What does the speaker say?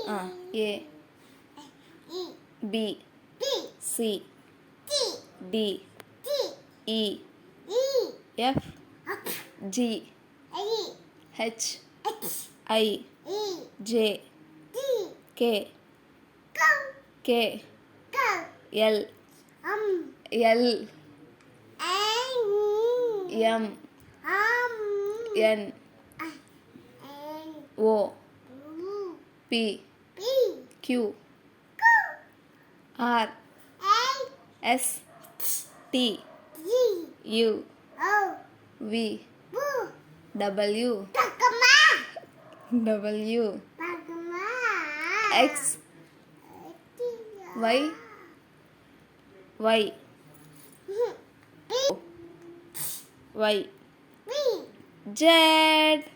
A B C D E F G H I J K K L L M N O P Q R S T U V W X Y Y Z.